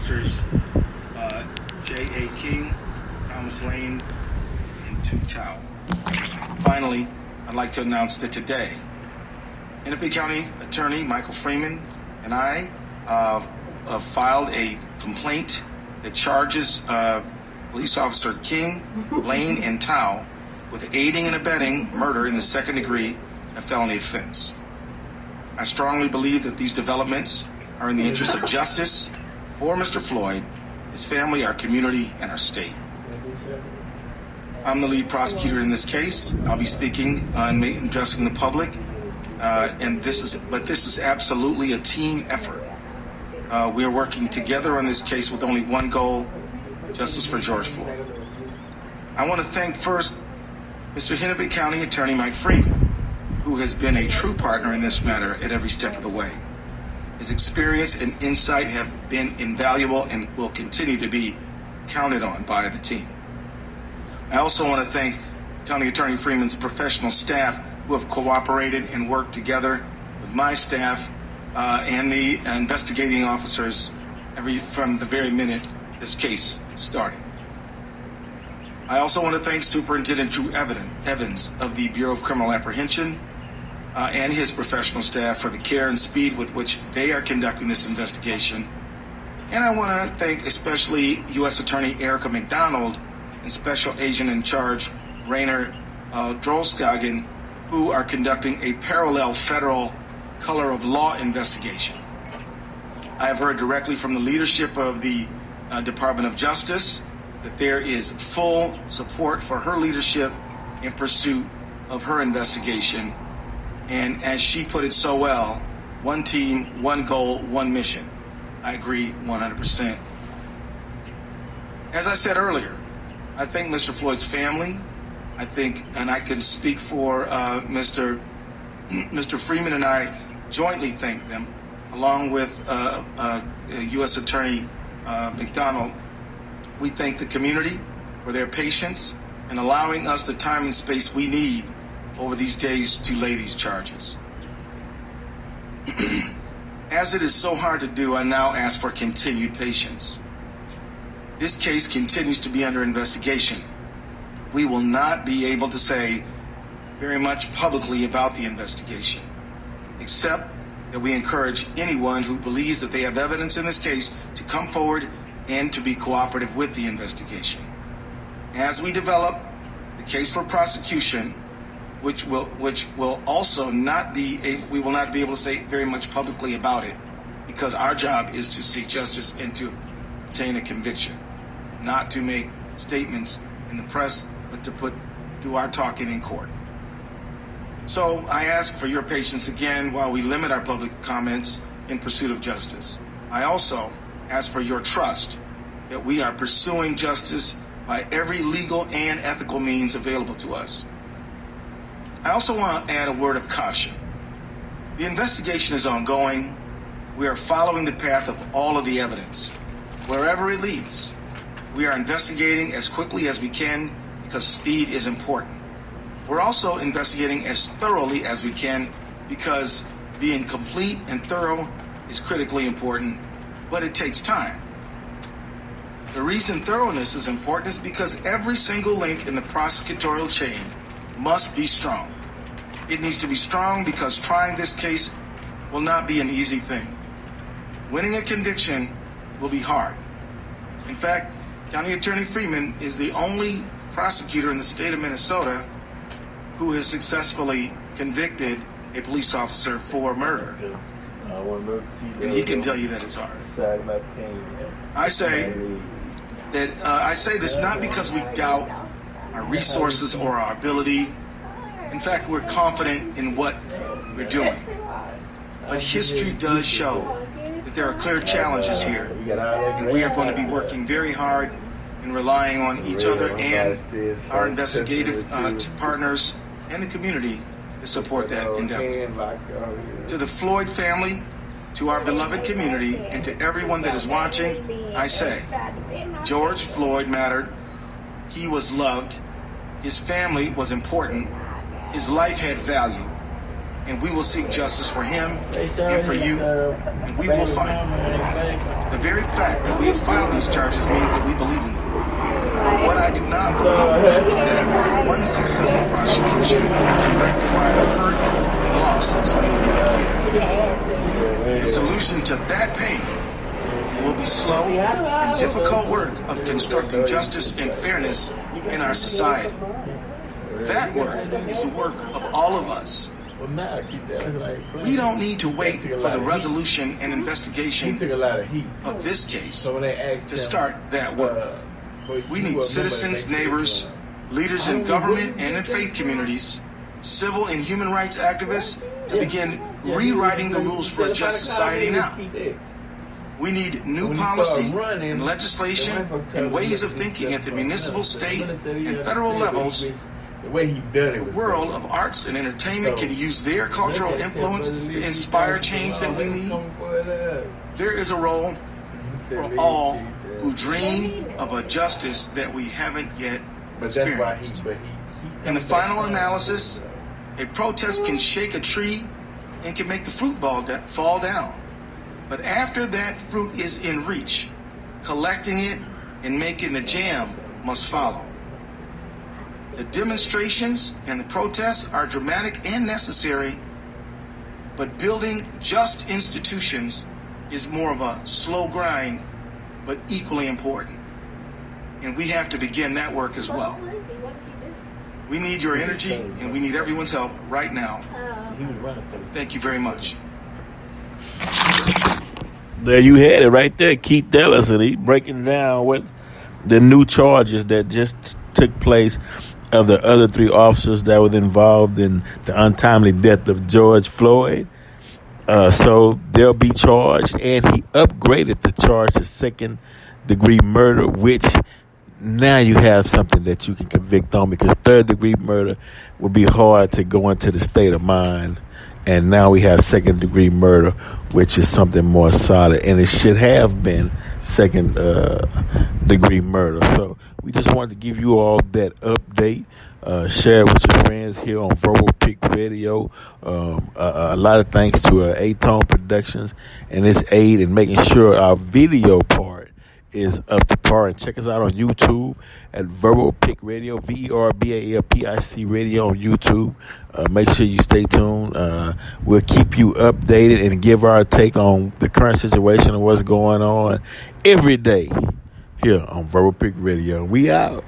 officers J.A. King, Thomas Lane, and Tu Tao. Finally, I'd like to announce that today, Hennepin County Attorney Michael Freeman and I filed a complaint that charges police officer King, Lane, and Tao with aiding and abetting murder in the second degree, a felony offense. I strongly believe that these developments are in the interest of justice for Mr. Floyd, his family, our community, and our state. I'm the lead prosecutor in this case. I'll be speaking and addressing the public, but this is absolutely a team effort. We are working together on this case with only one goal: justice for George Floyd. I want to thank first Mr. Hennepin County Attorney Mike Freeman, who has been a true partner in this matter at every step of the way. His experience and insight have been invaluable and will continue to be counted on by the team. I also want to thank County Attorney Freeman's professional staff who have cooperated and worked together with my staff and the investigating officers from the very minute this case started. I also want to thank Superintendent Drew Evans of the Bureau of Criminal Apprehension and his professional staff for the care and speed with which they are conducting this investigation. And I want to thank especially U.S. Attorney Erica McDonald and Special Agent in Charge Rainer Drolskagen, who are conducting a parallel federal color of law investigation. I have heard directly from the leadership of the Department of Justice that there is full support for her leadership in pursuit of her investigation. And as she put it so well, one team, one goal, one mission. I agree 100%. As I said earlier, I thank Mr. Floyd's family. I think, and I can speak for Mr. Freeman and I jointly thank them, along with U.S. Attorney McDonald. We thank the community for their patience and allowing us the time and space we need over these days to lay these charges. As it is so hard to do, I now ask for continued patience. This case continues to be under investigation. We will not be able to say very much publicly about the investigation, except that we encourage anyone who believes that they have evidence in this case to come forward and to be cooperative with the investigation. As we develop the case for prosecution, which will also not be, we will not be able to say very much publicly about it, because our job is to seek justice and to obtain a conviction, not to make statements in the press, but to do our talking in court. So I ask for your patience again while we limit our public comments in pursuit of justice. I also ask for your trust that we are pursuing justice by every legal and ethical means available to us. I also want to add a word of caution. The investigation is ongoing. We are following the path of all of the evidence. Wherever it leads, we are investigating as quickly as we can because speed is important. We're also investigating as thoroughly as we can because being complete and thorough is critically important, but it takes time. The reason thoroughness is important is because every single link in the prosecutorial chain must be strong. It needs to be strong because trying this case will not be an easy thing. Winning a conviction will be hard. In fact, County Attorney Freeman is the only prosecutor in the state of Minnesota who has successfully convicted a police officer for murder. And he can tell you that it's hard. I say this not because we doubt our resources or our ability. In fact, we're confident in what we're doing. But history does show that there are clear challenges here, and we are going to be working very hard and relying on each other and our investigative partners and the community to support that endeavor. To the Floyd family, to our beloved community, and to everyone that is watching, I say, George Floyd mattered. He was loved. His family was important. His life had value. And we will seek justice for him and for you. And we will fight. The very fact that we have filed these charges means that we believe in them. But what I do not believe is that one successful prosecution can rectify the hurt and loss that so many people feel. The solution to that pain will be slow and difficult work of constructing justice and fairness in our society. That work is the work of all of us. We don't need to wait for the resolution and investigation of this case to start that work. We need citizens, neighbors, leaders in government and in faith communities, civil and human rights activists to begin rewriting the rules for a just society now. We need new policy and legislation and ways of thinking at the municipal, state, and federal levels. The world of arts and entertainment can use their cultural influence to inspire change that we need. There is a role for all who dream of a justice that we haven't yet experienced. In the final analysis, a protest can shake a tree and can make the fruit fall down. But after that fruit is in reach, collecting it and making the jam must follow. The demonstrations and the protests are dramatic and necessary, but building just institutions is more of a slow grind, but equally important. And we have to begin that work as well. We need your energy and we need everyone's help right now. Thank you very much. There you had it right there, Keith Ellison. He breaking down what the new charges that just took place of the other three officers that were involved in the untimely death of George Floyd. So they'll be charged, and he upgraded the charge to second-degree murder, which now you have something that you can convict on, because third-degree murder would be hard to go into the state of mind. And now we have second-degree murder, which is something more solid. And it should have been second-degree murder. So we just wanted to give you all that update. Share it with your friends here on Verbal Pick Radio. A lot of thanks to A-Tone Productions and its aid in making sure our video part is up to par. And check us out on YouTube at Verbal Pick Radio, VERBALPIC Radio on YouTube. Make sure you stay tuned. We'll keep you updated and give our take on the current situation and what's going on every day here on Verbal Pick Radio. We out.